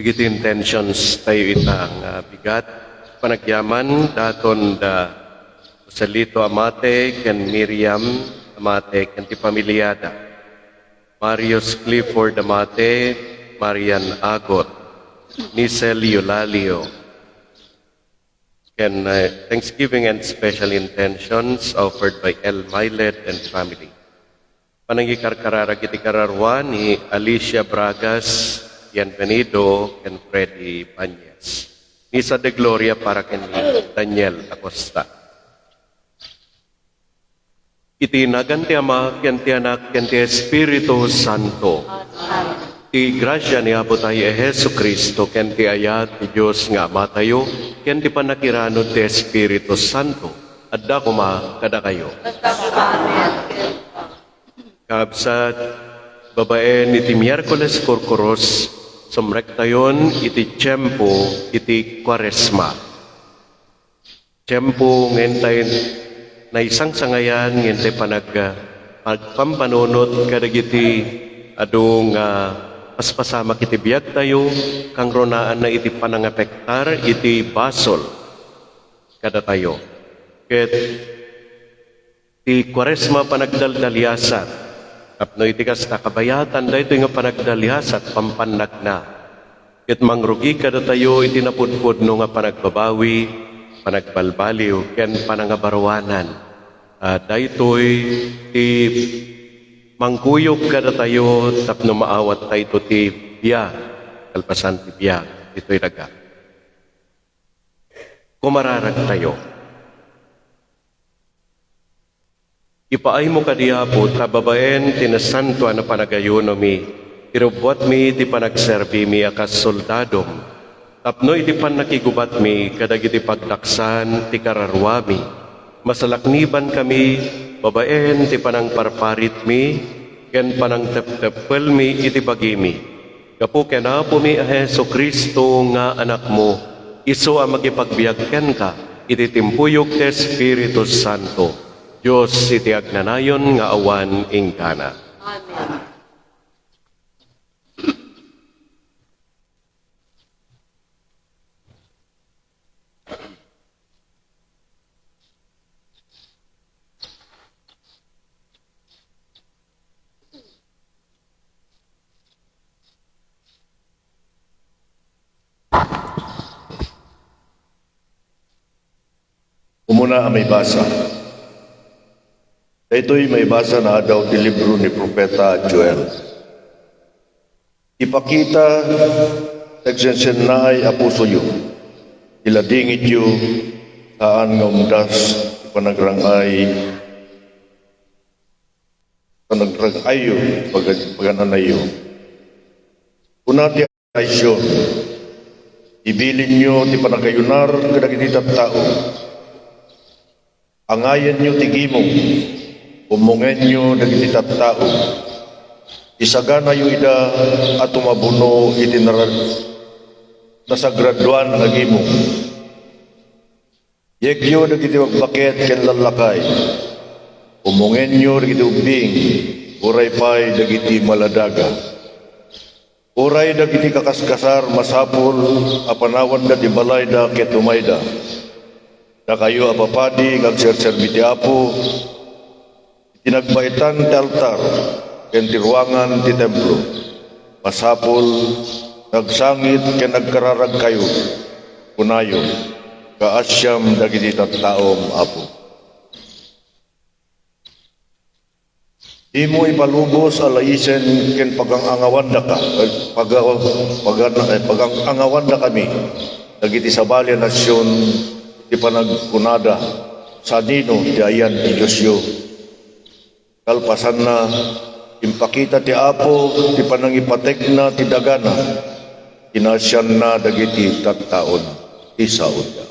Iti intentions tayo itang bigat, panagyaman, daton da Salito amate, ken Miriam amate, ken ti pamilyada. Marius Clifford amate, Marian Agot, Nisel Eulalio. Ken thanksgiving and special intentions offered by El Milet and family. Panangikarkarara kiti kararwa ni Alicia Bragas, Bienvenido, and Freddy Bañez. Misa de Gloria para ken Daniel Acosta. Itinagan ti Ama, ken ti Anak, ken ti Espiritu Santo. Ti grasya ni Apo tayo Jesu Cristo, ken ti ayat ti Diyos nga Ama tayo, ken ti panakiranod ti Espiritu Santo. Adda kuma kada kayo. Kabsat, babae iti Miyerkules Korkoros, sumrektayon iti tiyempo iti Kwaresma. Tiyempo ngentay na isang sangayan ngentay pagpampanunot kadagiti adong paspasama kiti biyag tayo kang ronaan na iti panangapektar iti basol kada tayo. Ket ti Kwaresma panagdaldaliasat tapno iti kas nakabayatan da ito nga panagdaliasat pampanag na. Ket mangrugi kada tayo iti napudpud no nga panagbabawi, panagbalbaliw, ken panangabarwanan. Daytoy ti mangkuyog kada tayo tapno maawat tayo ti biya, kalpasan ti biya, ito'y daga. Kumararag tayo. Ipaay mo kadiapo, tababaen, tinasanto na panagayono mi, irubwat mi, ti panagserbi mi, akas soldadom, tapno iti panakigubat mi, kadag iti pagdaksan, ti kararwa mi, masalakniban kami, babaen, ti panangparparit mi, ken panangteptepel mi iti bagimi. Gapu kena po mi Heso Kristo nga anak mo, iso ang magipagbiag ken ka, iti timpuyok ti Espiritu Santo. Diyos iti agnanayon nga awan ingkana. Amen. Umuna ang may basa. Ito'y may basa na daw di libro ni Propeta Joel. Ipakita tagsensen na ay apuso yu. Iladingit yu saan nga umdas panagrangay yu pagananay yu. Kunati aisyon. Ibilin nyo ti panagayunar kadagiti tao. Angayan nyo tigimong, umungen nyo dagiti tao. Isagana yu ida at umabuno iti nasagraduan nagimong. Yegyo dagiti magbakit ken lalakay. Umungen nyo dagiti ubing, uray pay dagiti maladaga. Uray dagiti kakaskasar masapul, apanawan da ti balay da ket umayda. Na kayo apapadi kag serserbiti apo, tinagbaitan ti altar, ken ti ruangan ti templo. Masapul, nagsangit ken nagkararag kayo, kunayo, kaasyam dagiti tattaom apo. Di mo ipalubos alaisen ken pagangangawan da ka, pagangangawan da kami, dagiti sabali nasyon, di panagkunada sa nino ti ayan ti Diyosyo. Kalpasan na impakita ti Apo ti panangipatek na ti dagana. Kinasyan na dagiti tattaon ti sauda.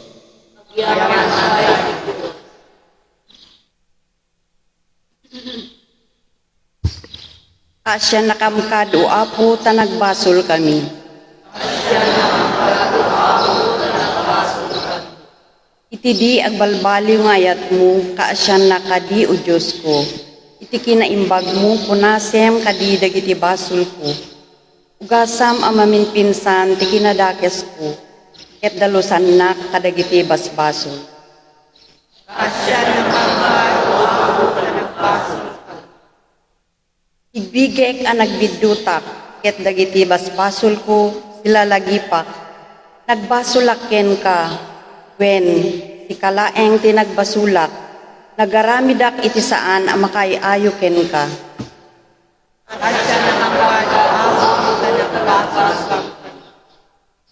Asya nakamkado Apo tanagbasol kami. Iti di agbalbaliw ngayat mo, kaasyan na kadi o Diyos ko. Iti kinaimbag mo, punasem kadi dagiti basol ko. Ugasam amamin pinsan, ti kinadakes ko. Ket dalusan na kadagiti basbasol. Kaasyan na kamaro ako na nagbasol ka. Igbigek ang nagbidutak, ket dagiti basbasol ko, sila lagipak. Nagbasulaken ka, wen ti kalaeng tinagbasulak, nagaramidak iti saan ang makaiayo ken ka.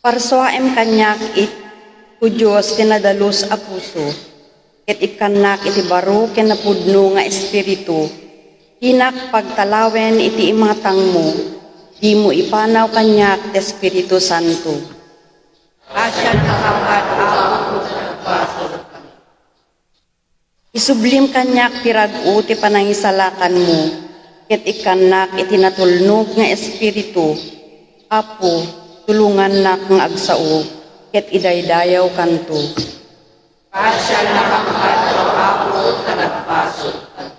Parsoaem kanyak it ku Diyos tinadalos a puso, ket ikanak iti baro ken napudno nga espiritu, hinak pagtalawen iti imatang mo, di mo ipanaw kanyak ti Espiritu Santo. Asya nakangkat ako na nagbasol kami. Isublim kanyak pirag-o ti panangisalakan mo, ket ikanak itinatulnog nga espiritu. Apo, tulungan nak nga agsao, ket idaydayaw kanto. Asya nakangkat ako na nagbasol kami.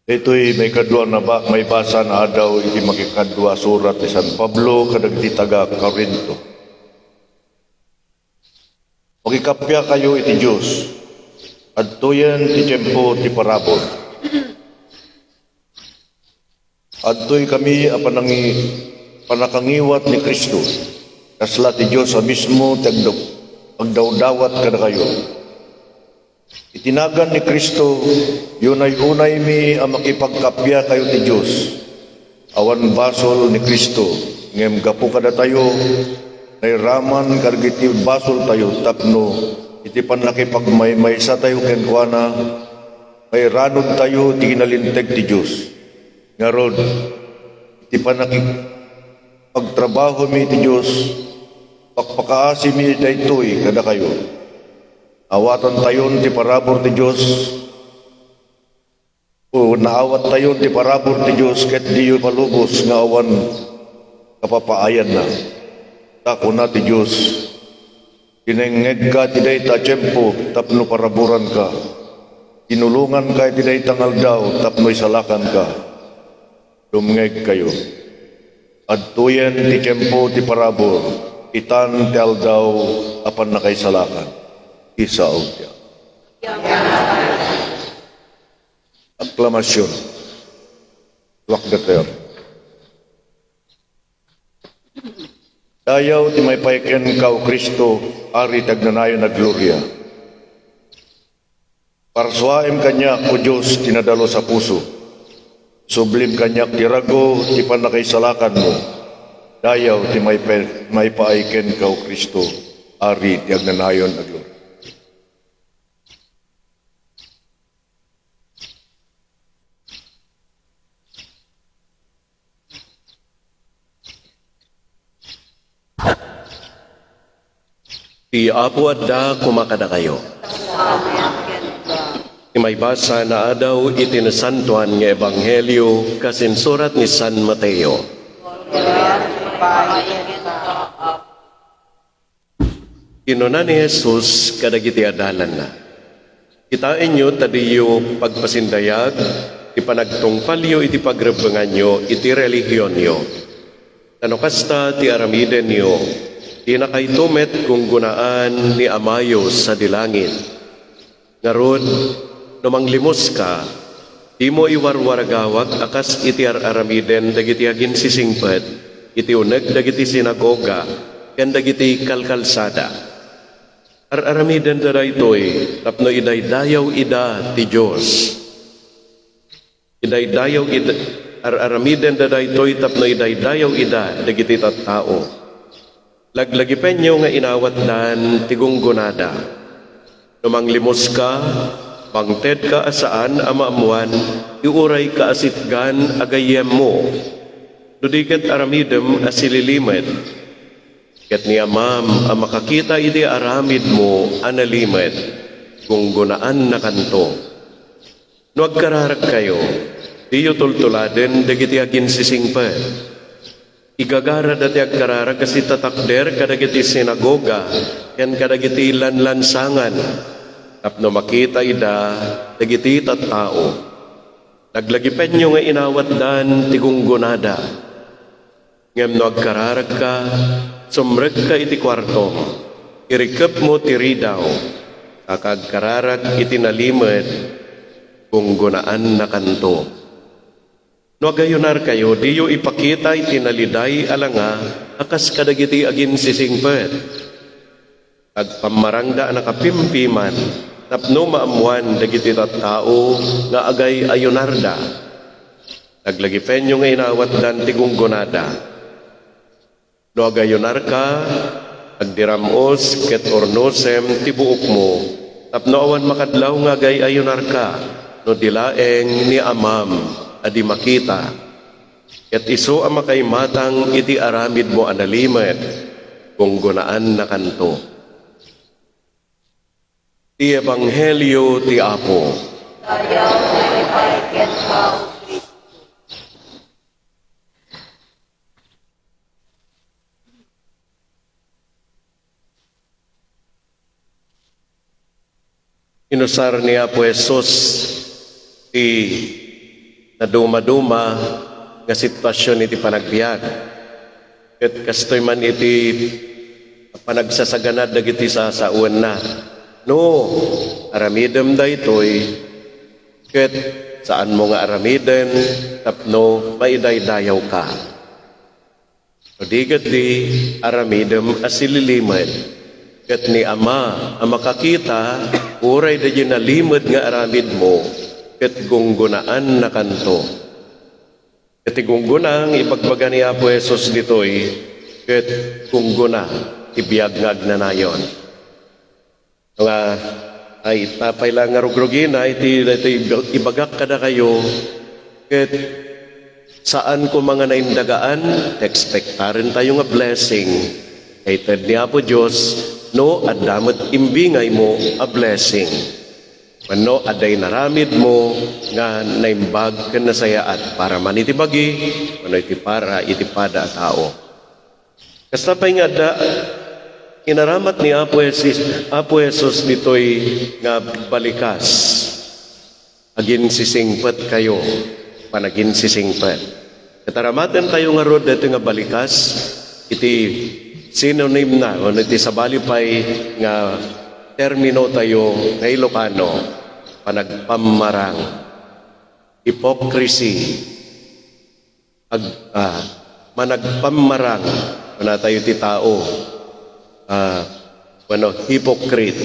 Ito'y may kadwa na may basa na adaw iti makikadwa surat ni San Pablo kadagiti taga Corinto. Magikapya kayo iti Diyos, adtoyan ti tiyempo ti parabol. Adtoy kami a panakangiwat ni Kristo, kasla ti Diyos sa mismo agdawdawat kada kayo. Itinagan ni Kristo, yun ay unay mi ang makipagkapya kayo ti Diyos. Awan basol ni Kristo, ngem gapu kada tayo, nairaman kargiti basol tayo, tapno, iti panakipagmaymaysa tayo kenkwana, may ranod tayo, ti kinalinteg ti Diyos. Ngarod, iti panakipagtrabaho mi ti Diyos, pakpakaasi mi daytoy kada kayo. Awatan tayon ti parabor ti Dios. O naawat tayon ti parabor ti Dios ket diyo palubos nga awan kapapaayan na. Tako na ti Dios. Tinengeg ka ti dayta tiyempo tapno paraburan ka. Tinulungan ka ti daytang aldaw tapno isalakan ka. Dumngeg kayo. Adtuyen ti tiyempo ti parabor. Itan ti aldaw apan nakaisalakan. Isaog tiya. Aklamasyon. Wakdater. Dayaw ti may paiken kao Kristo, ari tagnanayon na gloria. Parsuaem kanyak o Diyos tinadalo sa puso. Sublim kanyak tirago ti panakaisalakan mo. Dayaw ti may paiken kao Kristo, ari tagnanayon na gloria. Ti Apo adda kumakada kayo. May basa na adaw itinasantuan nga Ebanghelyo kasinsurat ni San Mateo. Kinuna ni Jesus kadagiti adalan na. Kitain nyo tadiyo pagpasindayag, ipanagtungpalyo iti pagrebengan nyo, iti relihiyon nyo. Tanokasta ti aramiden nyo, tinakaitumet kung gunaan ni Amayo sa dilangit. Ngarod, numanglimos ka, di mo iwarwaragawag akas iti aramiden dagiti agin sisingpet, iti uneg dagiti sinagoga, ken dagiti kalkalsada. Aramiden da daytoy, tapno idaydayaw ida ti Diyos. Idaydayaw ida, aramiden da daytoy, tapno idaydayaw ida dagiti tattao. Laglagipen nyo nga inawat dan tigunggunada. Numanglimos ka, bangted ka asaan amaamuan, iuray ka asitgan agayem mo. Dudikat aramidem asililimet. Ket ni amam ang makakita iti aramid mo analimet, gunggunaan na kanto. Nuagkararag kayo, diyo tultuladen dagiti agin sisingpet. Igagara dati agkarara kasi tatakder kadagiti sinagoga yan kadagiti lanlansangan tapno makita ida dagiti tattao. Naglagipen nyo nga inawat dan tigunggunada. Ngem no agkararag ka, sumreg ka iti kwarto, irikep mo tiridaw, kakagkararag iti nalimet, gunggunaan na kanto. No agayunar kayo, diyo ipakita itinaliday alanga, akas kadagiti agin sisingpet. Agpamarangda nakapimpiman, tapno maamuan dagiti tattao, nga agay ayunarda. Naglagipen yung inawat dan tigunggunada. No agayunar ka, agdiramos ket ornosem tibuok mo, tapno awan makadlaw nga agay ayunar ka, no dilaeng ni amam, adi makita. Ket iso ang makaimatang iti aramid mo analimet, kung gunaan na kanto. Ti Ebanghelyo ti Apo. Dayaw may paiken kao Kristo. Inusar niya po Jesus ti naduma-duma nga sitwasyon iti panagbiag. Ket kastoy man iti panagsasaganad dagiti sasauen na. No, aramidem daytoy. Ket saan mo nga aramiden tapno maidaydayaw ka. So digat di aramidem asililimed. Ket ni Ama ang makakita uray da nalimod nga aramid mo. Ket gunggunaan na kanto. Ket gunggunang ipagbaga ni Apo Jesus ditoy, ket gungguna ibiyag nga agnanayon. Nga ay tapay lang nga rugrugina, iti ibagak kada kayo, ket saan ko mga naindagaan, expectaren tayo nga blessing, Kay ted ni Apo Diyos, no, adamot imbingay mo a blessing. Mano, aday naramid mo nga naimbag ka nasayaat para manitibagi, mano iti para itipada a tao. Kastapay nga da, inaramat ni Apo Jesus dito'y nga balikas. Agin sisingpet kayo, panagin sisingpet. Kataramatan tayo nga rod dito nga balikas, iti synonym na, o iti sabalipay nga termino tayo nga Ilocano, panagpamarang, hypocrisy, managpamarang, na tayo ti tao, hypocrite.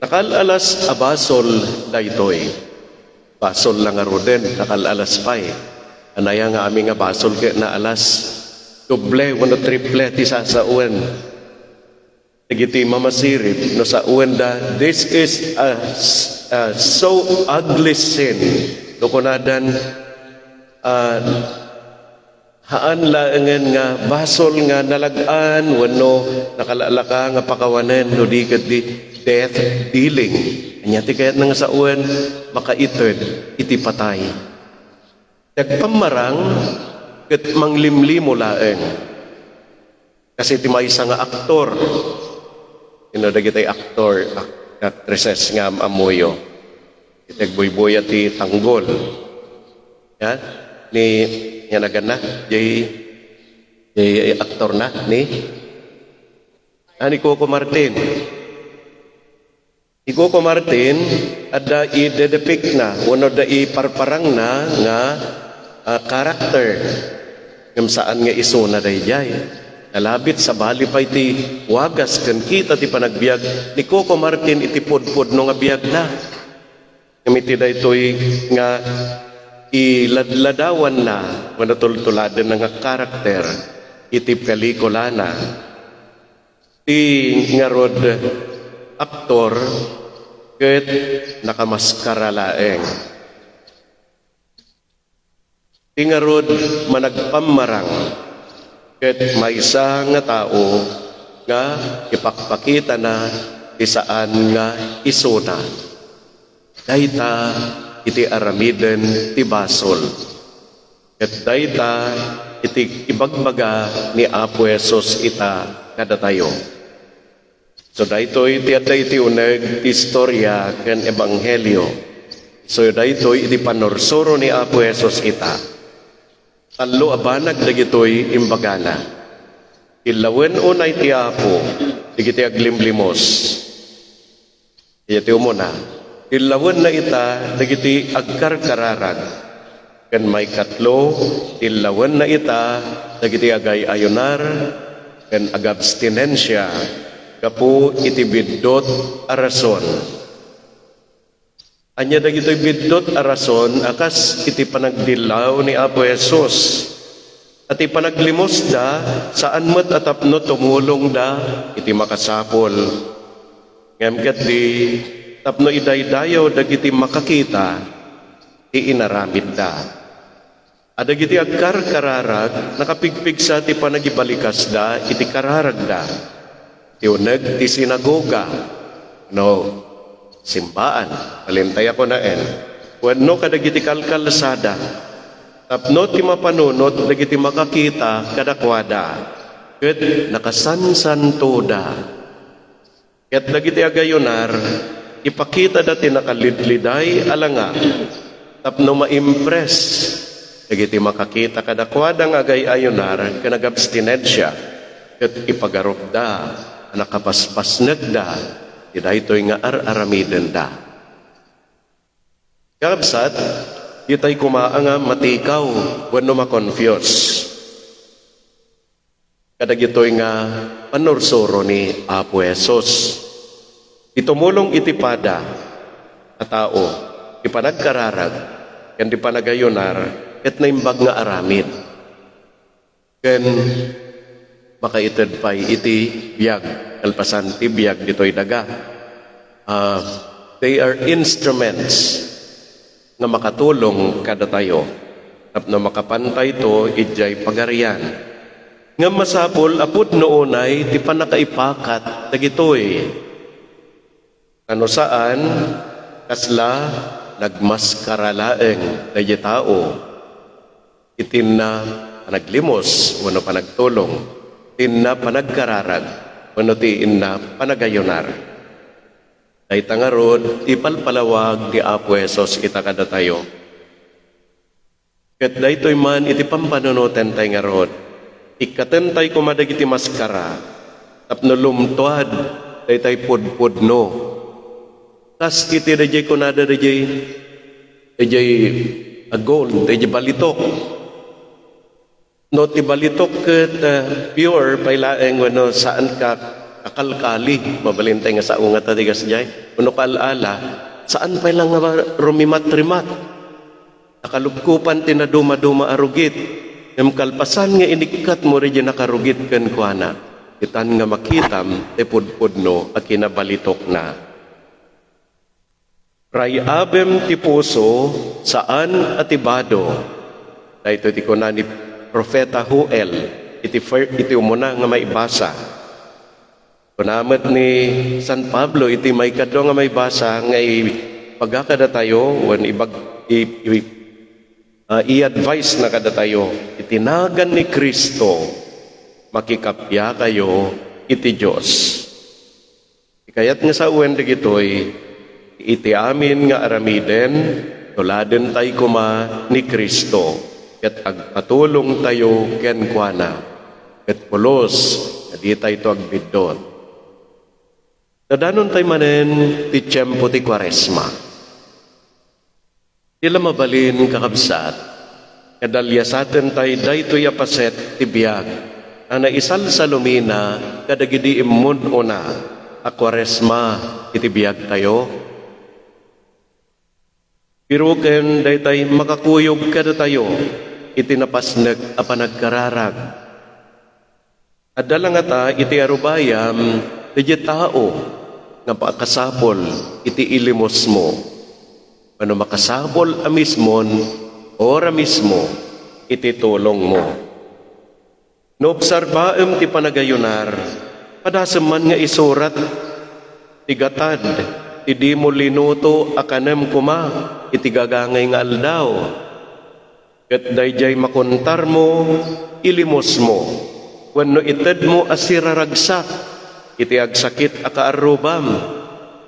Nakalalas abasol daytoy. Basol lang nga roden, nakalalas pa eh. Anaya nga aming nga basol kaya na alas doble, triple ti sa uwan. Nagiti mamasirip no sa uwan da, this is a so ugly sin. Lukunadan, haan laangan nga basol nga nalagaan, wano nakalalaka nga pakawanan, no di death dealing. Anya ti kayat nga sa uwan, makaited, iti patay. Nagpamarang, kat manglimlimo laeng. Kasi ti may isa nga aktor, dagitay aktor, actresses nga amuyo. Itagboy-boy at ti tanggol. Yan, yan agad na, jay aktor na, ni Coco Martin. Ni Coco Martin, ada i-depict na, wano da i-parparang na nga karakter ngam saan nga iso na dayjay. Nalabit sa bali pa iti wagas kan kita ti panagbiag ni Coco Martin iti pudpud no nga biag na. Ngam iti daytoy nga iladladawan na wano tultuladen nga karakter iti pelikula na. Ti nga rod aktor ket nakamaskara laeng. Tingarod managpamarang ket maysa nga tao nga ipakpakita na isaan nga isuna. Dayta iti aramiden ti basol. Ket dayta iti ibagbaga ni Apo Jesus ita kadatayo. So daytoy iti uneg ti istorya ken ebanghelyo. So daytoy iti panorsuro ni Apo Jesus ita. Talo abanag dagitoy imbagana. Ilawen unay ti Apo, digiti aglimlimos. Iti umuna. Ilawen na ita, dagiti agkarkararag. Ken may katlo, ilawen na ita, dagiti agay ayunar, ken agabstinensya, kapu iti biddot arason. Anya dagitoy biddot arason akas iti panagdilaw ni Apo Jesus. At ipanaglimos da saan met atapno tumulong da iti makasapol. Ngem ket di tapno idaydayaw dagiti makakita ti inaramid da. Adagiti agkarkararag nakapigpig sa ti panagibalikas da iti kararag da. Ti uneg ti sinagoga. No. Simbaan, alintay ako na Wano kadagiti kalkalsada, tapno ti mapanunot, dagiti makakita kadakwada, ket nakasansan toda. Ket dagiti agayunar, ipakita dati nakalidliday alanga, tapno ma-impress, dagiti makakita kadakwadang agay ayunar, kanagabstinensya, ket ipagarop da, nakapaspasnag da, daytoy nga aramiden da. Kabsat, itay kumaanga matikaw wano ma-confuse. Kadagitoy nga panursuro ni Apo Jesus. Itumulong itipada a tao, ipanagkararag, ken di panagayunar, ket naimbag nga aramid. Ken makaited pay iti biyag. Kalpasan ti biyag dito'y daga. They are instruments na makatulong kada tayo. Tapno makapantay to, ijay pagarian. Nga masapol, apod noonay, ti panakaipakat, dagitoy. Ano saan, kasla, nagmaskara laeng, dagiti tao. Itin na panaglimos, wano panagtulong. Itin na panagkararag, wano tiin na panagayunar. Ay tangarod, ipalpalawag ni Apo Jesus itakada tayo. Kat daytoy man iti pampanunutan tayo nga rod. Ikatentay kumadag iti maskara. Tapno lumtuad, daytay pudpudno. Tas iti dayjay kunada dayjay gold, dayjay balitok. No ti balitok ket pure pailaeng wano saan ka kakalkali. Mabalintay nga sa unga tadigas jay. Uno kalala, saan pailang nga rumimat-rimat. Nakalupkupan tinaduma-duma arugit. Yung kalpasan nga inikat mo rin yung nakarugit kan kuana. Itan nga makitam, tepudpudno at kinabalitok na. Rayabem ti puso, saan atibado. Dahito ti kuna ni Propeta Joel, iti umuna nga maibasa. Kunamat ni San Pablo, iti may kadro nga maibasa, nga pagkakada tayo, wan i-advise na kada tayo, itinagan ni Kristo, makikapya kayo iti Diyos. Kayat nga sa uwan digitoy, iti amin nga aramiden, tuladen tayo kuma ni Kristo, kat agpatulong tayo ken kuana, kat pulos, adi tayo ito agbidot. Dadanon tayo manen, ti tiyempo ti Kwaresma. Tila mabalin kakabsat, kadalyasaten tayo daytoy apaset tibiyag, ana isal sa lumina, kadagidi imun una, akwaresma itibiyag tayo. Pero ken daytay makakuyog kada tayo, itinapasnag apanagkararag. Adala nga ta iti arubayam, iti tao, nga pakasapol, iti ilimos mo. Ano makasabol amismon, ora mismo, ititulong mo. Noobsarbaem ti panagayunar, padasaman nga isurat, tigatad, ti mo linuto akanem kuma, itigagangay nga aldaw. Kat dayjay makuntar mo, ilimos mo, wano ited mo asiraragsak, iti agsakit akaarubam.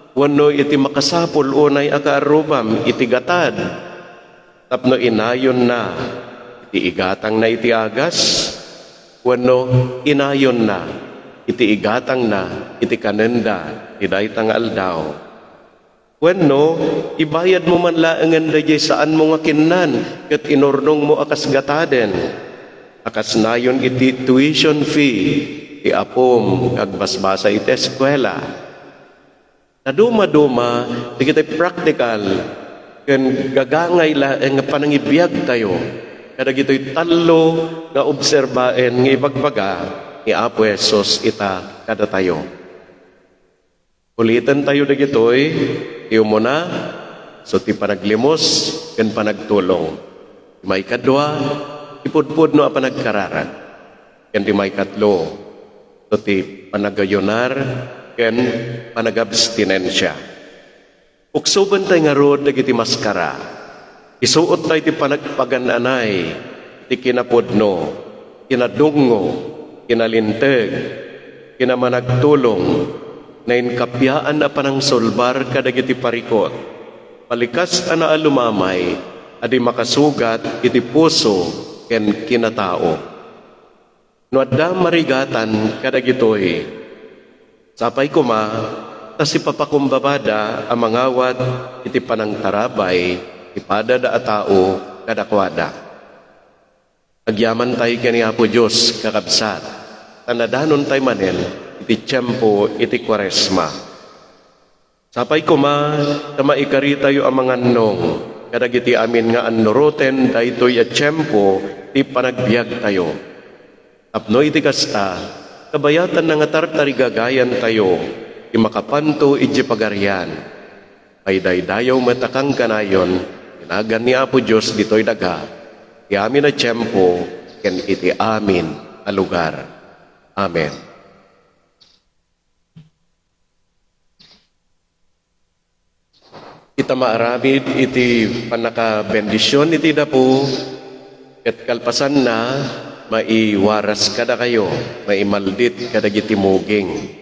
Wano iti makasapol unay akaarubam, iti gatad. Tapno inayon na, iti igatang na iti agas. Wano inayon na, iti igatang na, iti kanenda, idaytang aldaw. Wano, ibayad mo man laangan dayjay saan mo nga kinnan, kat inurnong mo akas gataden. Akas nayon iti tuition fee, iapom, kagbasbasa iti eskwela. Naduma-duma, digitay practical, kan gagangay laeng nga panangibiyag tayo, kada gito'y talo nga obserbaen nga ibagbaga, ni Apo Jesus ita kada tayo. Ulitan tayo na gito'y, tiyo mo na, so ti panaglimos, kan panagtulong. May kadwa, ipudpud no a panagkararag. Kan di may katlo, so ti panagayunar, ken panagabstinensya. Uksuban tayo nga rod nagiti maskara. Isuot tayo ti panagpagananay, ti kinapudno, kinadungo, kinalinteg, kinamanagtulong, na inkapyaan na panang solbar kadagiti parikot. Palikas ana alumamay, adi makasugat iti puso ken kinatao. No adda marigatan kadagitoy, sapay kuma, tas ipapakumbabada ang mangawat iti panangtarabay, ipada da atao kadakwada. Agyaman tayo kani Apo Diyos kakabsat, tanadanon tayo manen, iti tiyempo iti Kwaresma. Sapay kuma, tamaikari tayo ang mga nong, kadagiti amin nga annuroten, daytoy at tiyempo, ti panagbiag tayo. Apno iti kasta, kabayatan na nga tartarigagayan tayo, imakapanto iti pagarian. Ay daydayaw matakang kanayon, inagan ni Apo Diyos dito'y daga, ti amin na tiyempo, ken iti amin lugar. Amen. Ita maaramid iti panaka-bendisyon iti dapo ket kalpasan na maiwaras kada kayo, maimaldit kada giti muging.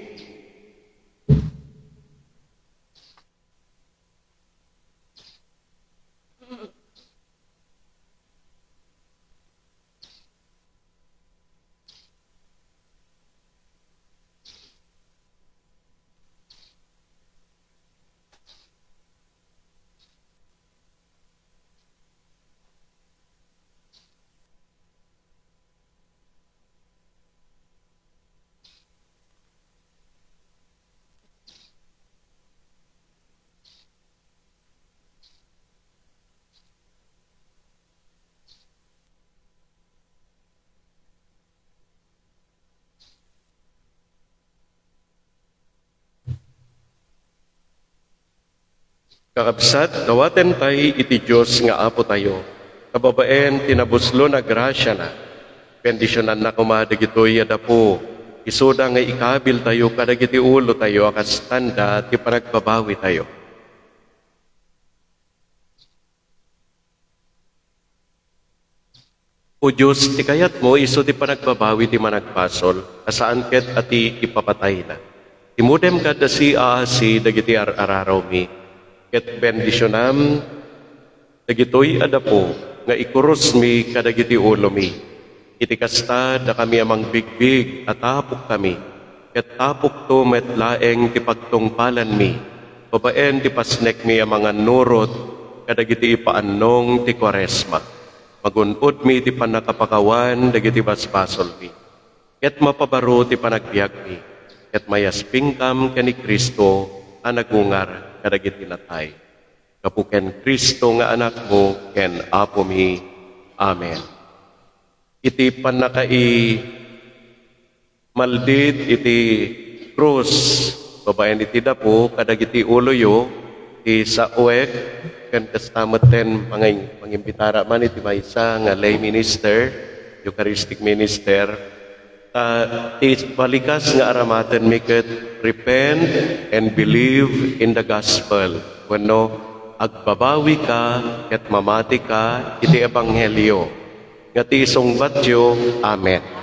Kakabsat, dawaten tay iti Diyos nga apo tayo. Kababaen, tinabuslo na grasya na. Bendisyonan na kumadag ito'y adapo. Isuda nga ikabil tayo, kadagiti ulo tayo, akas tanda, ti panagbabawi tayo. O Diyos, ti kayat mo, iso ti panagbabawi ti managpasol, asaan ket ati ipapatay na. Timudem kada si aasi, dagiti araraw mi. Ket bendisyonam, dagitoy adapo, nga ikuros mi kadagiti ulo mi. Iti kasta da kami amang bigbig at tapok kami. Ket tapok to met laeng ti pagtungpalan mi. Babaen ti pasnek mi amang nurot, kadagiti ipaannong ti Kwaresma. Magunod mi ti panakapakawan, dagiti basbasol mi. Ket mapabaro ti panagbiag mi. Ket mayasping kam kani Kristo, anagungar kadagiti natay. Kapuken Kristo nga anak mo, ken apo mi. Amen. Iti panakai maldit iti krus, babaen iti dapo, kadagiti uloyo, iti sa uwek, ken kastameten mangimbitara man iti maysa nga lay minister, Eucharistic minister, iti balikas nga aramaten mi ket repent and believe in the gospel. Wenno agbabawi ka ket mamati ka iti ebanghelyo. Nga ti isungbatyo. Amen.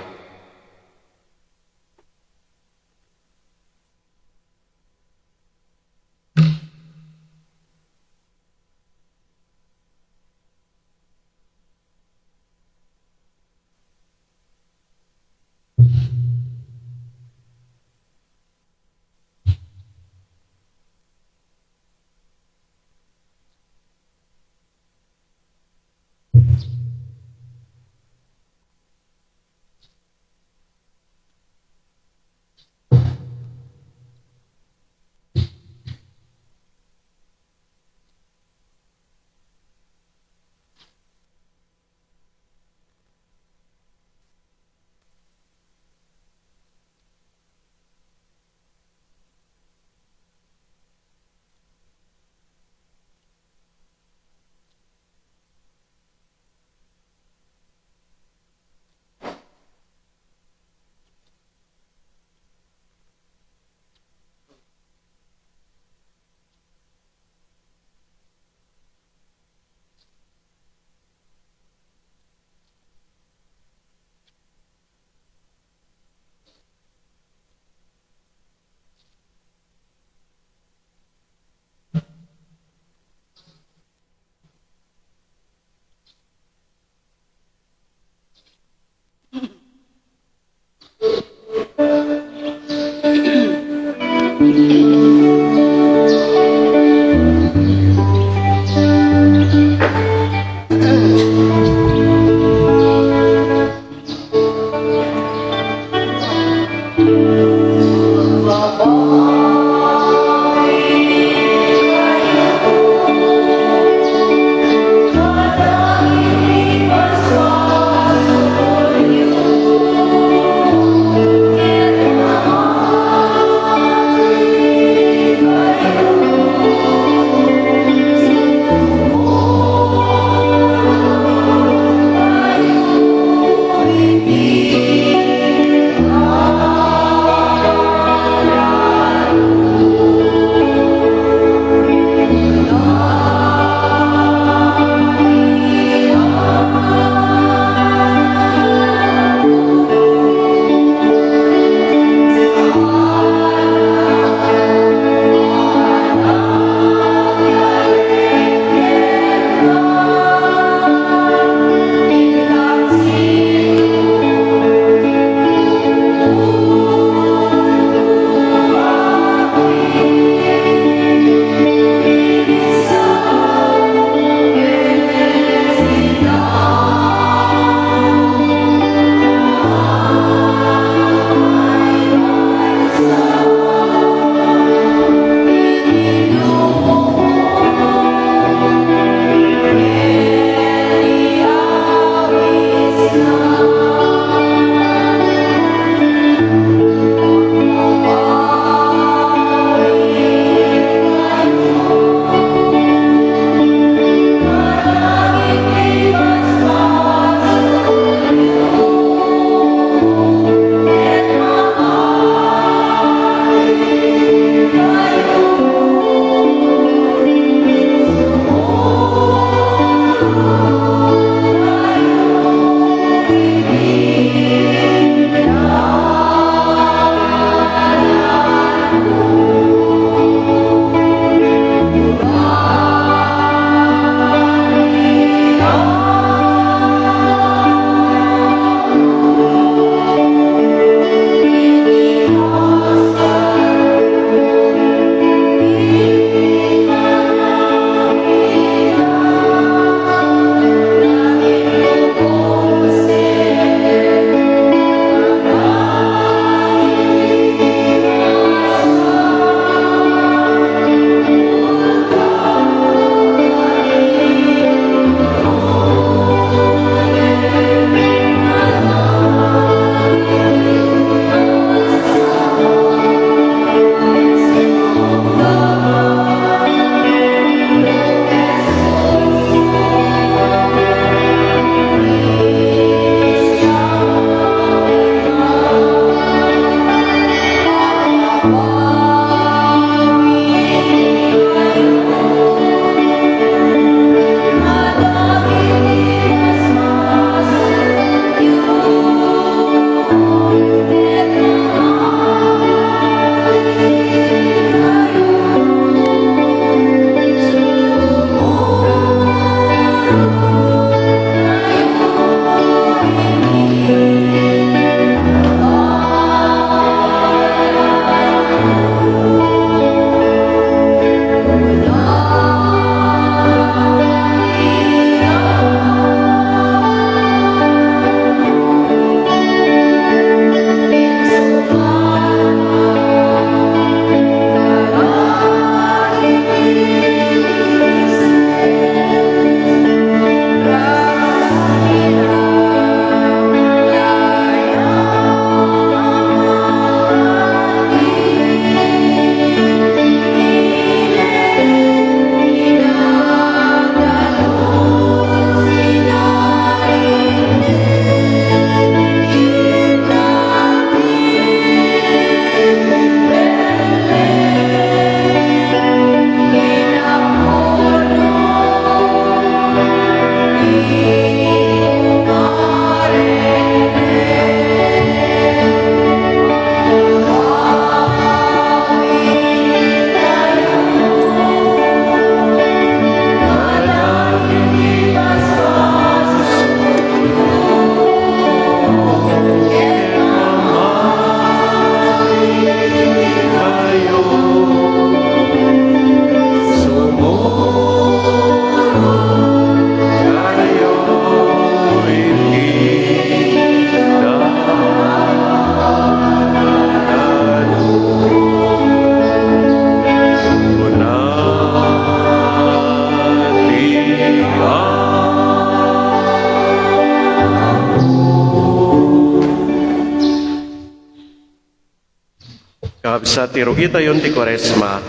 Kakabsa ti rugi tayon ti Kwaresma,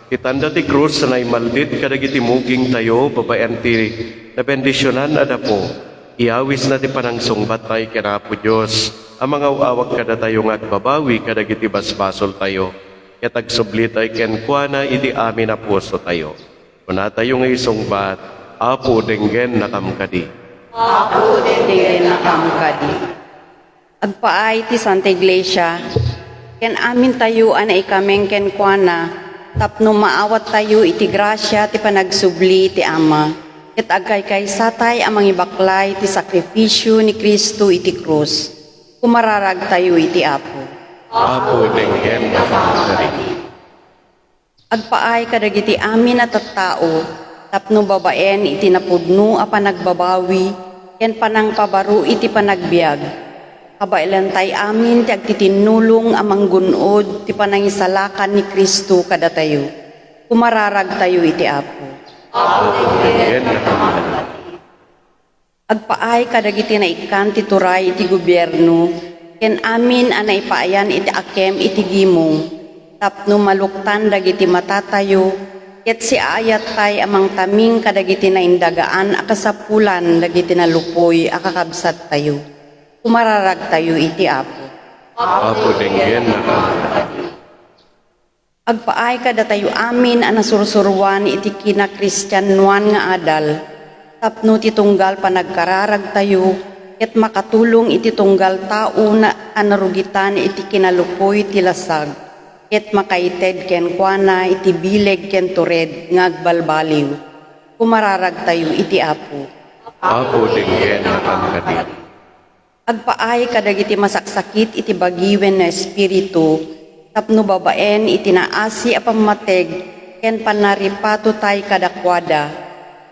itanda ti krus na maldit kadagiti muging tayo, babayan ti na bendisyonan ada po. Iawis na ti panangsungbat tayo kinapo Diyos, ang mga uawag kada tayo ngagbabawi kadagiti basbasol tayo. Katag subli tayo kenkwana iti amin na puso tayo. Kuna tayo nga isungbat, apo denggen nakamkadi. Apo denggen nakamkadi. Agpaay ti Santa Iglesia, ken amin tayo ana ikameng kenkwana, tapno maawat tayo iti grasya ti panagsubli ti Ama. Ket agkay kay satay amang ibaklay ti sakripisyo ni Kristo iti krus. Kumararag tayo iti Apo. Apo denggen nakamkadi. Agpaay kadagiti amin at tattao, tapno babaen iti napudno a panagbabawi, ken panang pabaru iti panagbiag. Kabailan tay amin ti agtitinulong amang gunod ti panangisalakan ni Kristo kada tayo. Kumararag tayo iti Apo. Denggen nakamkadi. Agpaay kadagiti na ikan ti turay iti gobyerno, ken amin a naipaayan iti akem iti gimong, tapno maluktan dagiti matatayo, ket si ayat tay amang taming kadagiti na indagaan akasapulan dagiti na lupoy akakabsat tayo. Kumararag tayo iti Apo. Apo denggen nakamkadi. Agpaay kada tayo amin a nasursuruan iti kinakristyanuan nga adal, tapno ti tunggal panagkararag tayo, ket makatulong iti tunggal tao na anarugitan iti kinalupoy ti lasag, ket makaited ken kuana iti bileg ken tured nga agbalbaliw. Kumararag tayo iti Apo. Apo denggen nakamkadi. Agpaay kadagiti masaksakit iti bagiwen na espiritu, tapno babaen iti naasi a pammateg, ken panaripato tay kadakwada,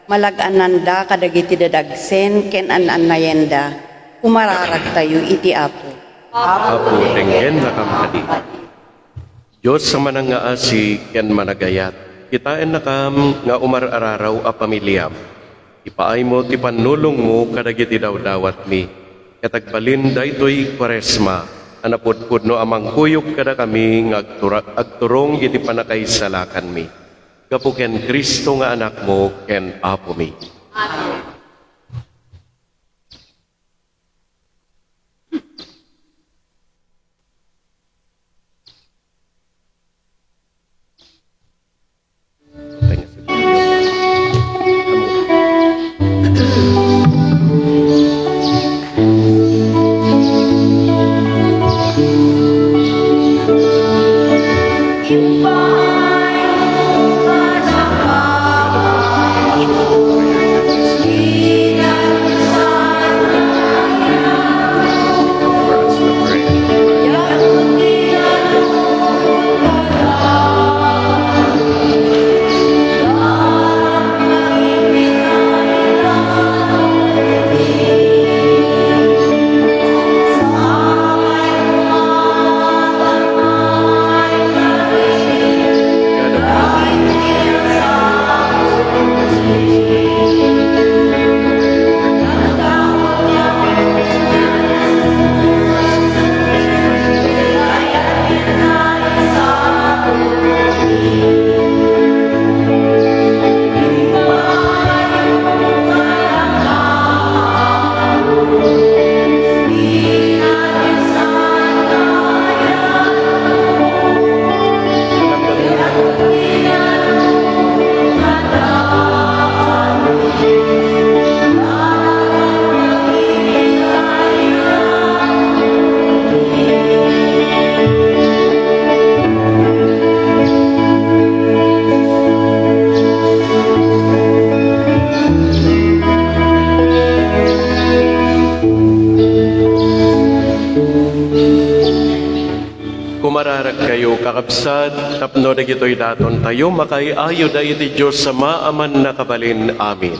malagananda kadagiti dadagsen ken ananayenda. Kumararag tayo iti Apo. Apo denggen nakamkadi. Diyos sa manang nga asi ken managayat, kitain nakam nga umarararaw a pamilyam. Ipaay mo ti panulong mo kadagiti dawdawat mi. Katagbalin daytoy Kwaresma, anapudpudno amang kuyog kada kami nga agturong iti panakaisalakan mi. Gapu ken Kristo nga anak mo ken Apo mi. Kumararag kayo kakabsat, tapno na gito'y daton tayo, makaiayo da iti Diyos sa maaman na kabalin. Amin.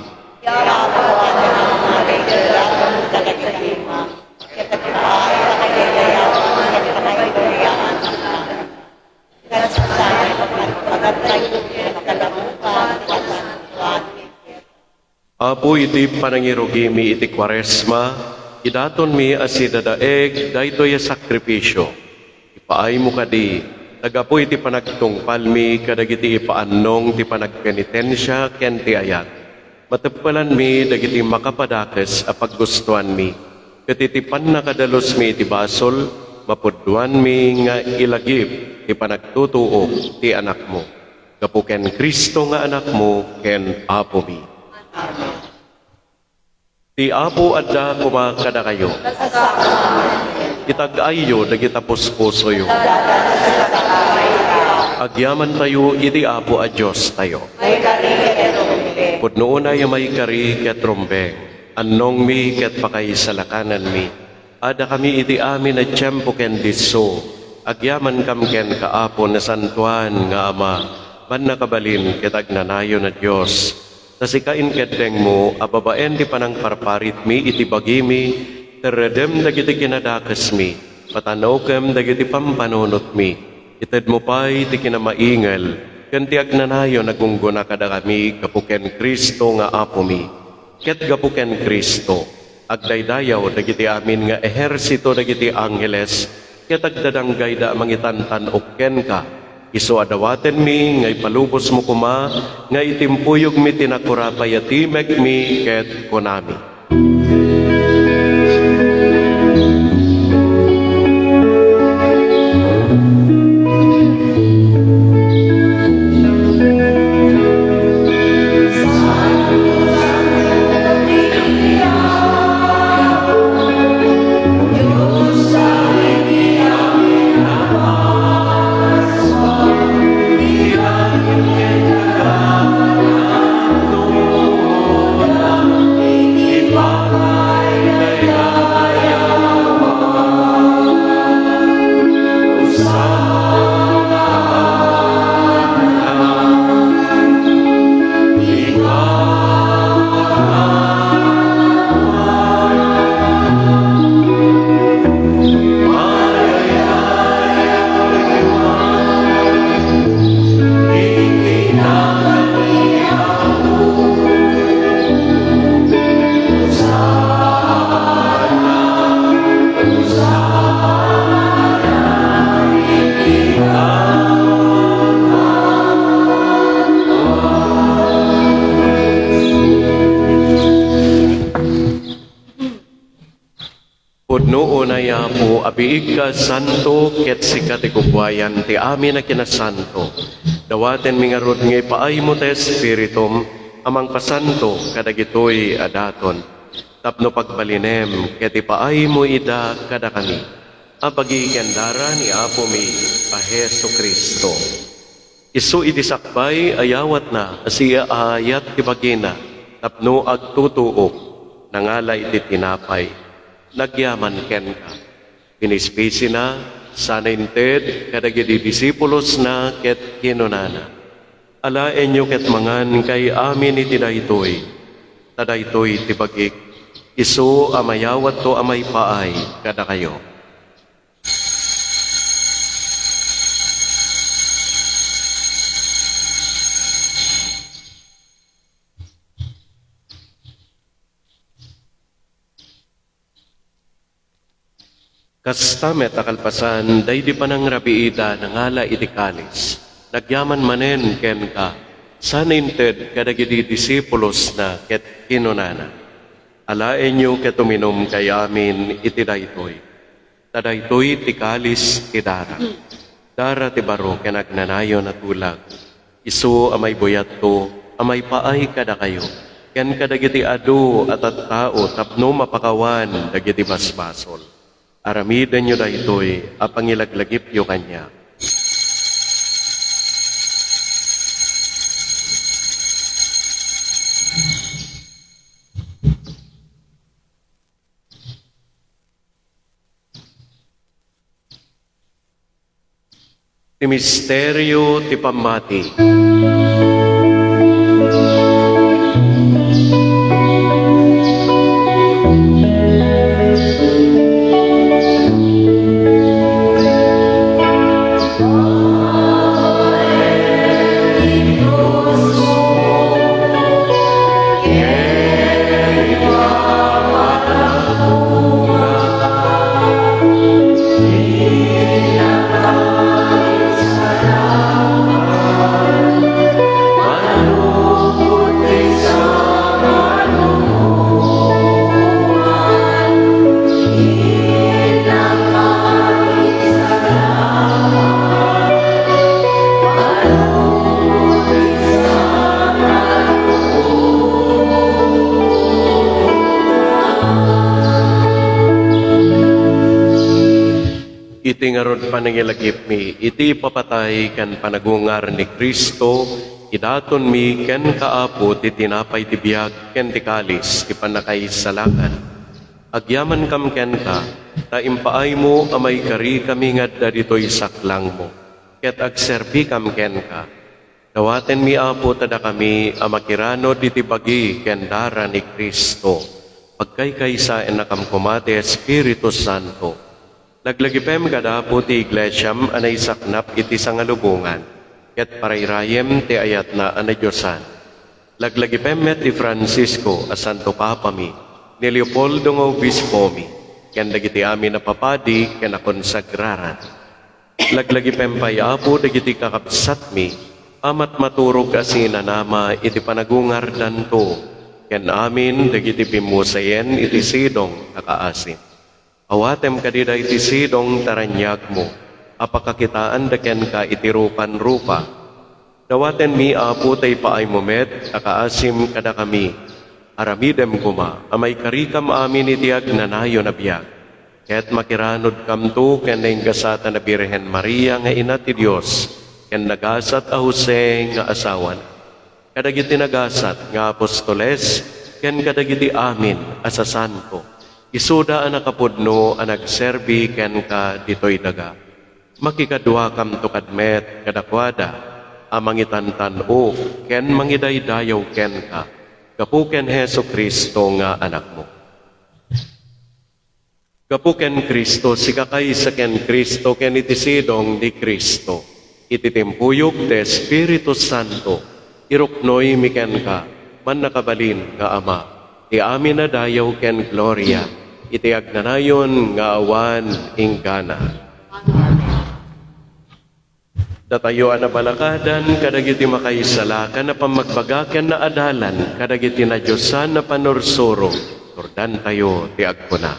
Apo iti panangirugimi iti Kwaresma, idaton mi asidadaeg, daytoy sakripisyo. Ipaay mo kadi, Nagapoy ti panagtungpal mi, kadagiti ipaannong ti panagpenitensya, ken ti ayat. Matappalan mi, dagiti makapadakes, apaggustuhan mi. Katitipan na kadalos mi ti basol, mapudduan mi nga ilagip, ti panagtutuo, ti anak mo. Gapu ken Kristo nga anak mo, ken Apo mi. Ti Apo adda kumakada kayo. Itag-ayo, dagita puspusoyo. Agyaman tayo, iti Apo a Diyos tayo. Pudnoon ay may kari ket rumbeng, annong mi ket pakay salakanan mi. Ada kami iti amin at tiyempo ken diso, agyaman kam ken kaapo na santuan nga Ama, man nakabalin ket agnanayo na Diyos. Tasikain ket deng mo, ababaen di panang parparit mi iti bagimi, teredem dagiti kinadakas mi, patanaw kem dagiti pampanunot mi. Ited mo pa'y ti kinamaingal, kanti agnanayo nagungguna kada kami, gapuken Kristo nga Apo mi. Ket gapuken Kristo, agdaydayaw dagiti amin nga ehersito dagiti angheles, ket agdadanggay da mangitantan okken ka. Isu adawaten mi, ngay palubos mo kuma, ngay timpuyog mi tinakurapay atimek mi, ket konami. Pudno unaya po, abiig ka santo, ket sikat ikubwayan, ti amin na kinasanto. Dawaten mingarod ngay paay mo ta espiritum, amang pasanto, kadagitoy adaton. Tapno pagbalinem, ket ipaay mo ida kada kami. Apagigandara ni Apo mi, a Heso Kristo. Isu itisakbay, ayawat na, asiya ayat kibagina, tapno agtutuok, nangala iti tinapay. Nagyaman ken ka. Pinispisi na, sanainted, kadagiti disipulos na, ket kinunana. Alaen nyo ket mangan kay amin iti daytoy. Tadaytoy tibagik, isu amayawat to amay paay, kada kayo. Kastamet akalpasan, daydi pa ng rabiida, nangala iti kalis. Nagyaman manen ken ka, saninted kadagiti disipulos na ket kinunana. Alaen nyo ket uminom kay amin iti daytoy. Tadaytoy ti kalis ti dara. Dara ti baro ken agnanayo na tulag. Isu amay buyat to, amay paay kada kayo. Ken kadagiti adu at tao tapno mapakawan dagiti basbasol. Aramidan nyo daytoy, apangilaglagip yo kanya. Ti misteryo ti pamati. iti nga rod panangilagip mi, iti papatay kan panagungar ni Kristo, idaton mi ken kaapo ti tinapay ti biag ken ti kalis ti panakaisalakan. Agyaman kam ken ka, ta impaay mo amay kari kami nga dito'y saklang mo, ket agserbi kam ken ka. Dawaten mi apo tada kami amakirano diti bagi ken dara ni Kristo, pagkaykaysaen na kam kumate Espiritu Santo. Laglagipem kadapo ti iglesyam anay saknap iti sangalubungan, ket parayrayem ti ayat na anay Diyosan. Laglagipem met ti Francisco a Santo Papa mi, ni Leopoldo nga obispo mi, ken dagiti amin na papadi ken nakonsagraran. Laglagipem payapo dagiti kakabsat mi, amat maturog asina nama iti panagungar danto, ken amin dagiti pimusayen iti sidong nakaasin. Awatem kadida iti sidong taranyag mo, apakakitaan daken ka iti rupan-rupa. Dawaten mi apo tay paay mo met, akaasim kada kami. Aramidem kuma, amay karikam amin iti agnanayo na biag. Ket makiranod kam to ken nainggasata na Birhen Maria nga ina ti Dios, ken nagasat a Jose nga asawan. Kadagiti nagasat nga apostoles, ken kadagiti amin asasanko. Isuda ang nakapudno ang nagserbi ken ka dito'y daga. Makikadwa kam to kadmet kadakwada, amangitantan o ken mangidaydayaw ken ka. Kapu ken Heso Kristo nga anak mo. Kapu ken Kristo, sikakay sa ken Kristo ken itisidong ni Kristo. Ititimpuyog de Espiritu Santo, iruknoy mi ken ka, man nakabalin nga Ama. Ti amin na dayaw ken Gloria, iti agnanayon nga awan ingkana. Datayo na balakadan, kadagiti makaisalakan na pamagbagaken na adalan, kadagiti na Diyosan na panursuro, turdan tayo ti agpuna.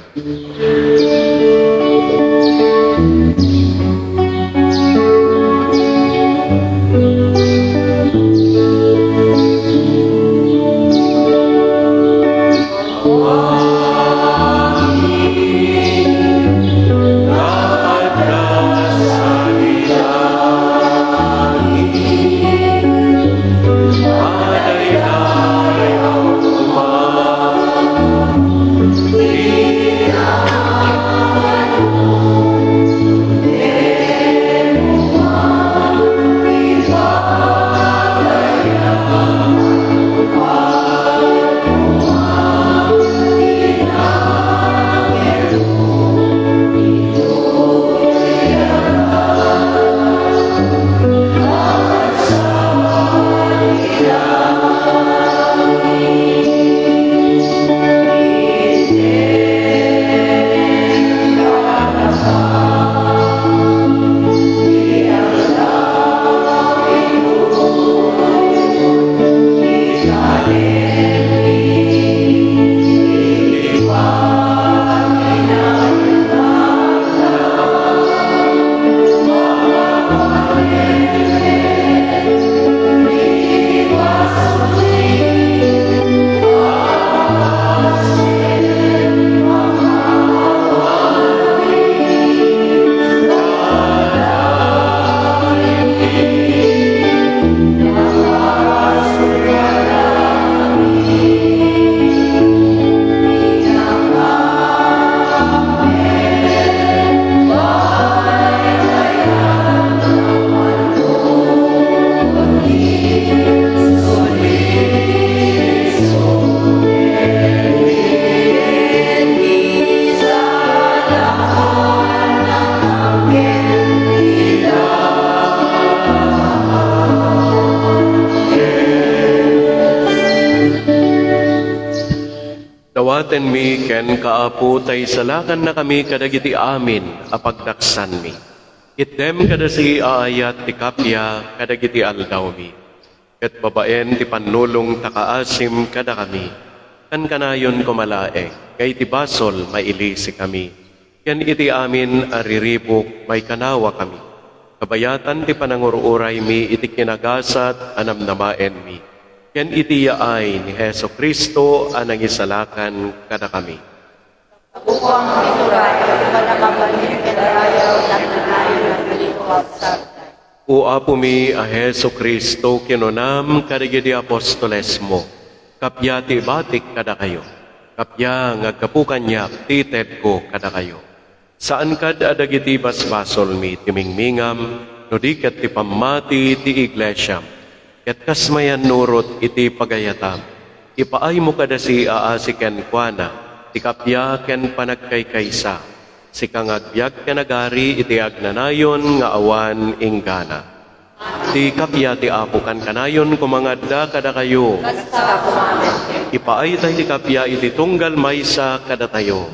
Dawaten mi ken kaapo tay salakan na kami kadagiti amin apagdaksan mi. Itdem kada si aayat ti kapya kadagiti aldaw mi. Ket babaen ti panulong takaasim kada kami. Kan kanayon kumalae, kay ti basol mailisi kami. Ken iti amin ariribok may kanawa kami. Kabayatan ti panangururay mi iti kinagasat anamnamaen mi. Ken iti yaay ni Heso Kristo anang isalakan kada kami. Ako po ang ituray, panamabalik ka na O Apo mi a Heso Kristo kinunam kadigidi apostoles mo, kapyati batik kada kayo, kapya ngagkapukan niya tited ko kada kayo. Saan kad adagiti basbasol mi timingmingam, no di kat ti pamati ti iglesyam, ket kasmayan nurot iti pagayatam, ipaay mo kada si aasi ken kuana, ti kapya ken panagkaykaysa, si kangagbyag kanagari iti agnanayon nga awan inggana. Ti kapya ti apo kan kanayon kumangadda kada kayo. Ipaay tayo ti kapya iti tunggal maysa kada tayo.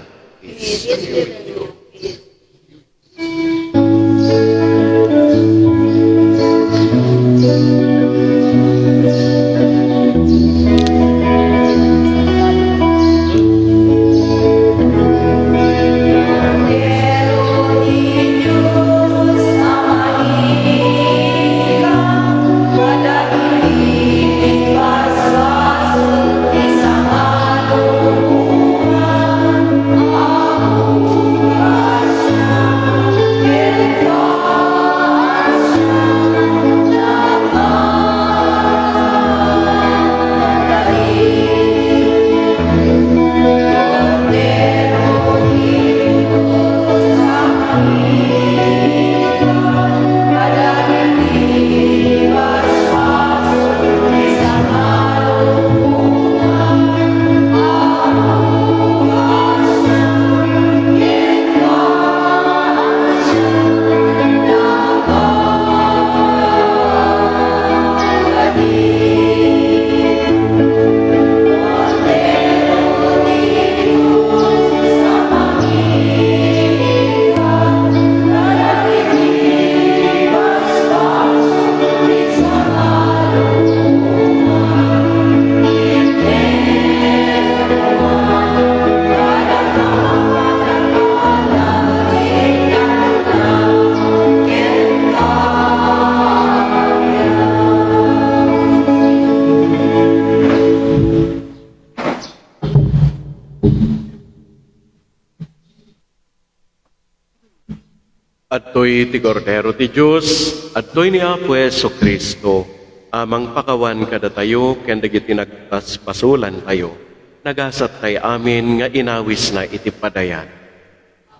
Adtoy ti Cordero ti Diyos, adtoy ni Apo Heso Kristo, amang pakawan kada tayo, ken dagiti nagtaspasulan tayo, nagasat tay amin nga inawis na iti padayan.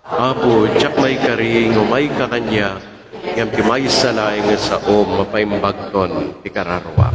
Apo, tiyak may kari, ngumay kakanya, ngam ti may salay nga sa mapaimbagton ti kararwa.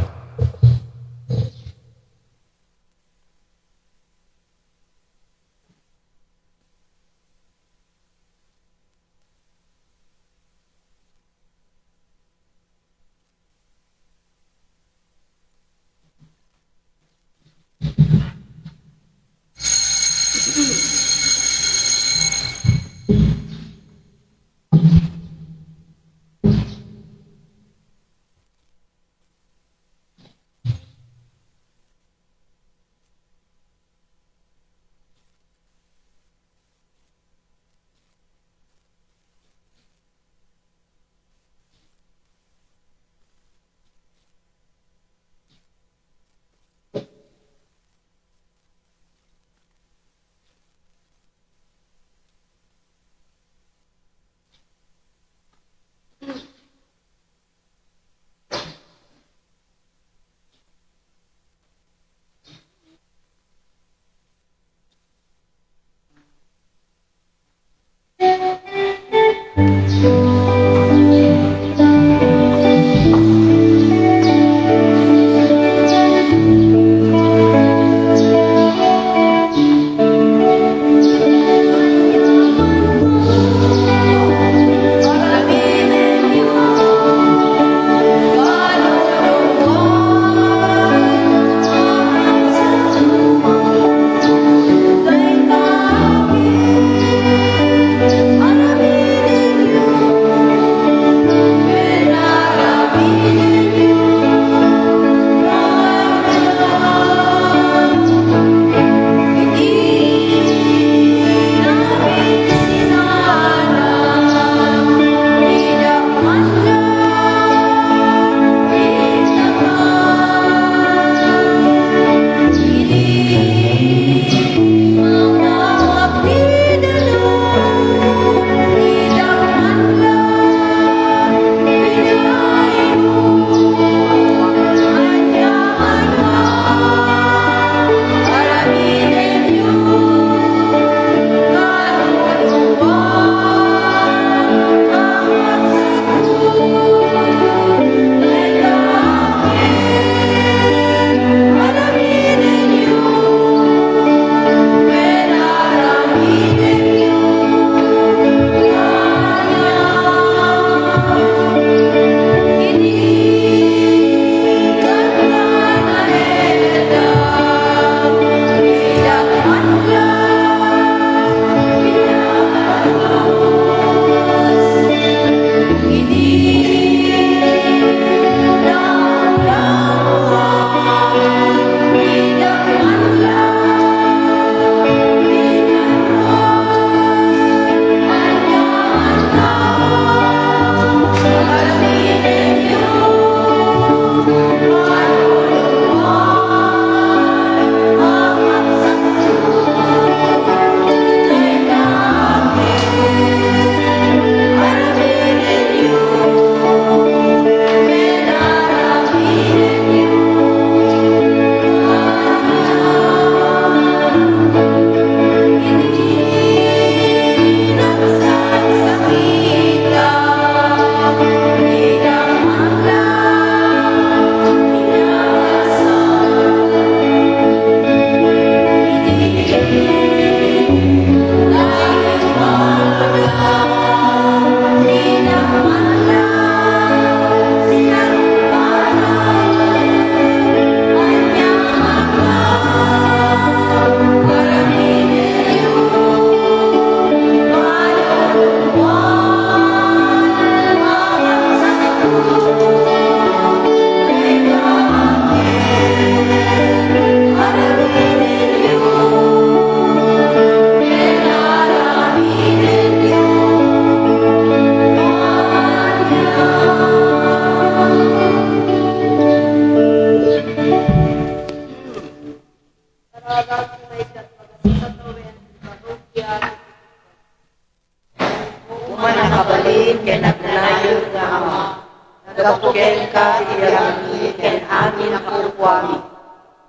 Nagapuken ka, iyami, ken amin ang kukwami.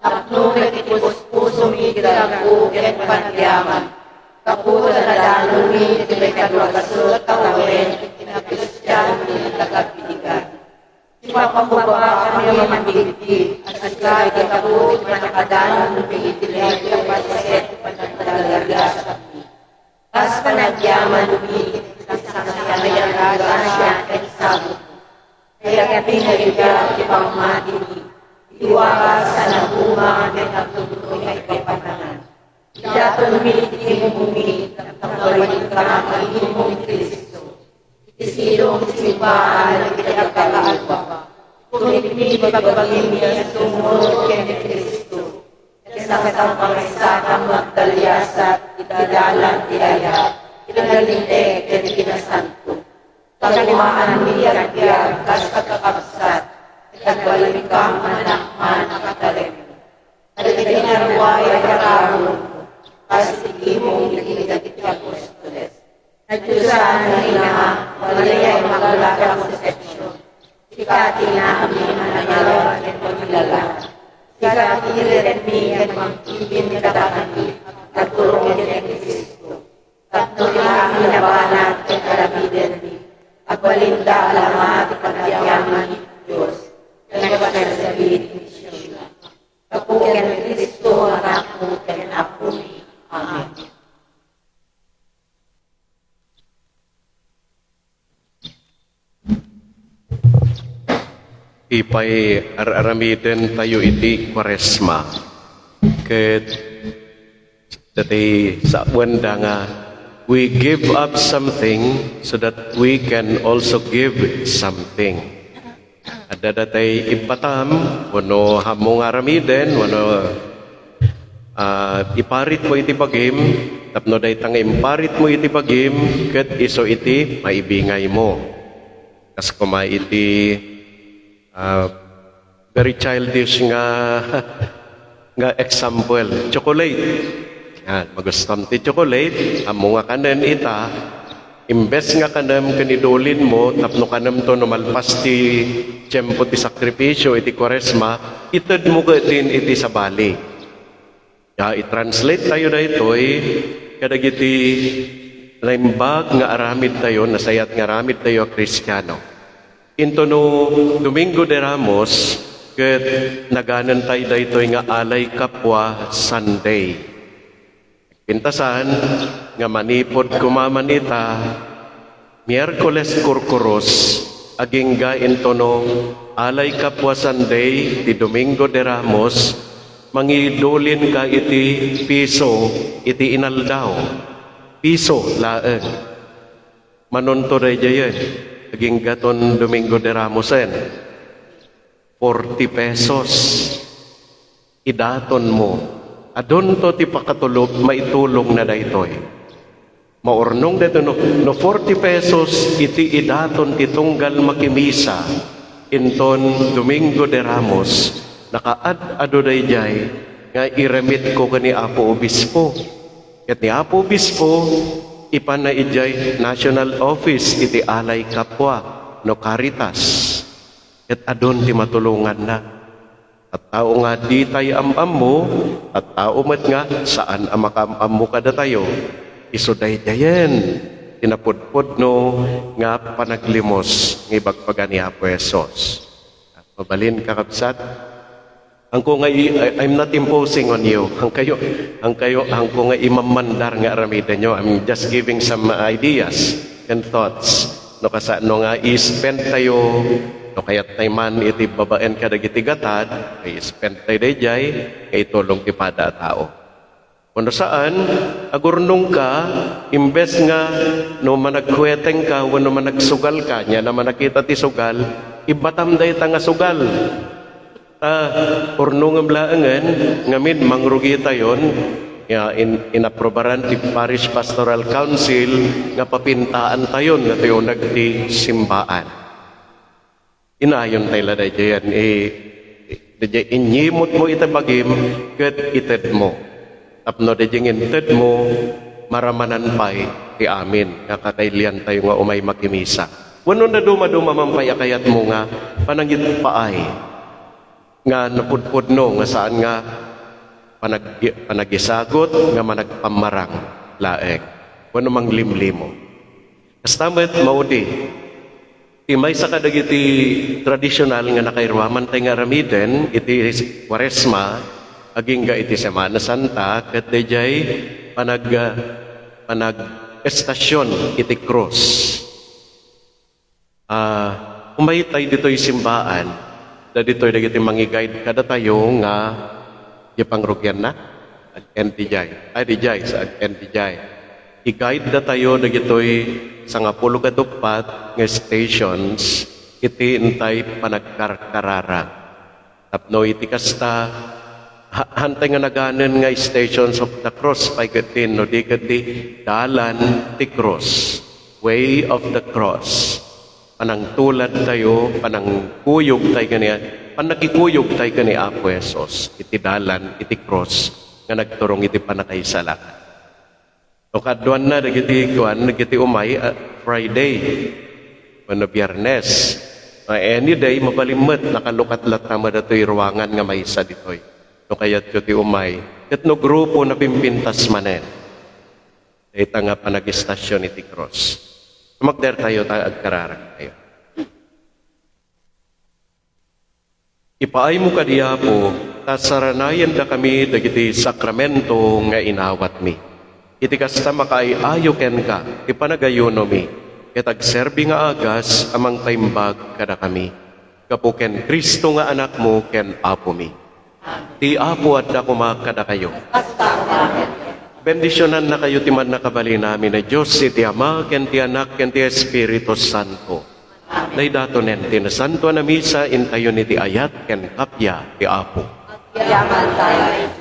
Napno ken puso mi girago, ken panagyaman. Kaputo na dalo mi, iti may kadwagasot, kawen, na Kristiyano ni tagapiligan. Ipapamubaba kami ang mandigdi, at kahit ako, ipanakadanan ng pigitilay, kapaset, panagdalaga sa kami. Kas panagyaman mi, sa kayaraga siya, at sabot. Kaya pinagigyan, ipangmati mi, iwakas sa nabunga, at nagtutuloy ay kapananan. Daton militi mo bumi, nakabalik ka ang imong Kristo. Isilong simbahan ang pinagkakaalwa. Kumipili pagbagin niya sumunod kay Kristo. Sa katang pangisakang magdalyasat, idalang dilaya, pinagalintek at pinasanto. Kalumaan niya kaya kas kakakapsat, at walang kang manakman nakatalim. At pinarway ang kararong, kasi mong itinagit ka Apostoles. At Diyosan na ina, walay ang magalagang konsepsyon. Sikati na kami mananayawan at pagkilala. Sikati rin mi at magkibin na kami at tulong ni Kristo. Tatlo na ang nabanat at karabiden mi. At walinda alamat at pagkayaman ni Diyos. Nagpasal sa bilit ni Siya. Kapukin ni Kristo ang ako ken ako mi. Amen. Ipay aramiden tayo iti Kwaresma. Ket dati sa wanda nga we give up something so that we can also give something. Ada datay ipatam wano hamong aramiden wano iparit mo iti bagim, tapno day tang imparit mo iti bagim, ket iso iti maibingay mo. Kas kuma iti very childish nga example, chocolate. Yan, magustam ti chocolate, amo nga kanen ita, imbes nga kanem kanidulin mo, tapno kanem to numalpas ti tiyempo ti sakripisyo iti Kwaresma, ited mo ka din iti sa bali. Ya, i-translate tayo na ito'y kadagiti naimbag nga aramid tayo, nasayat nga aramid tayo Kristiyano. Into no Domingo de Ramos, ket naganan tayo da ito'y nga alay kapwa Sunday. Pintasan, nga manipod kumamanita, Miyerkules Kurkuros, aging ga into no alay kapwa Sunday, ti Domingo de Ramos, mangidulin ka iti piso, iti inaldaw. Piso, laeng. Manunto ray jayen. Naging gaton Domingo de Ramosen. 40 pesos. Idaton mo. Adon to ti pakatulog, maitulong na daytoy. Maurnong dito no 40 pesos, iti idaton ti tunggal makimisa. Inton Domingo de Ramos, nakaad-ado dayjay nga iremit ko kani Apo Obispo. Ket ni Apo Obispo ipanaidjay national office iti alay kapwa no Caritas. Ket adon ti matulungan na. At tao nga di tayo amam mo, at tao met nga saan ang makamam mo kada tayo. Iso dayjayen tinapudpod no nga panaglimos ng ibagpagan ni Apo Esos. At mabalin kakabsat, ang ko nga I'm not imposing on you. Ang ko nga imamandar nga aramida nyo. I'm just giving some ideas and thoughts. No kasa no nga i-spend tayo, no kayat tayo man iti babaen kadagiti gatad, i-spend tayo dayjay, kay tulong ti pada tao. Kuno saan agurnong ka, imbes nga no managkweteng ka, wano managsugal ka, nya na manakita ti sugal, ibatam day ta nga sugal. Urnong ang laangan, ngamin mangrugi tayon, inaprobaran ti Parish Pastoral Council, nga papintaan tayon, nga tayo nagdi simbaan. Inayon tayo laday dyan, inyimot mo itabagim, ket ited mo. Tapno dyan ited mo, maramanan pa'y ti amin, nga kakailian tayo nga umay makimisa. Wano na duma-duma mampayakayat mo nga, panangit paay, nga napudpud no, nga saan nga panagisagot, nga managpamarang laeng. Wano mang limlimo. Kastamat maudi, imay sa kadagiti tradisyonal nga nakairwaman tayo nga ramiden, iti Kwaresma, aging ga iti Semana Santa, kat dayjay estasyon iti cross. Umay tayo dito'y simbaan, da dito'y dagiti mangi-guide kada tayo nga ipangrugyan na, ag-NTJ, ay dijay, sa ag-NTJ. I-guide na tayo dagito'y sa nga pulo katupat nga stations, iti intay panagkarkarara. Tapno iti kasta, hantay nga naganan nga stations of the cross, paigatin, no di kati dalan ti cross, way of the cross. Panang tulad tayo, panang kuyog tayo kaniya, panakikuyog tayo kaniya Apo Esos, iti dalan, iti cross, nga nagturong iti panakaisala. O kaduan na, nagiti umay, Friday, o Biyernes, any day, mabalimot, nakalukat-lat tama na ito'y ruwangan nga may isa dito'y. No kaya't yuti umay, kat no grupo na pimpintas manen, ita nga panag-istasyon iti cross. Magder tayo, agkararag tayo. Ipaay mo kadiya po, tasaranayan da kami dagiti sakramento nga inawat mi. Iti kasta makaayayo ken ka, ipanagayono mi. Kitagserbi nga agas, amang taimbag kada kami. Kapo ken Kristo nga anak mo, ken Apo mi. Ti Apo at da kumakada kayo. Bendisyonan na kayo timan nakabali namin na Diyos, iti Ama, ken ti Anak, ken ti Espiritu Santo. Nay dato nen, ti nasanto na misa, intayo ni ti ayat, ken kapya, ti Apo. Yaman tayo.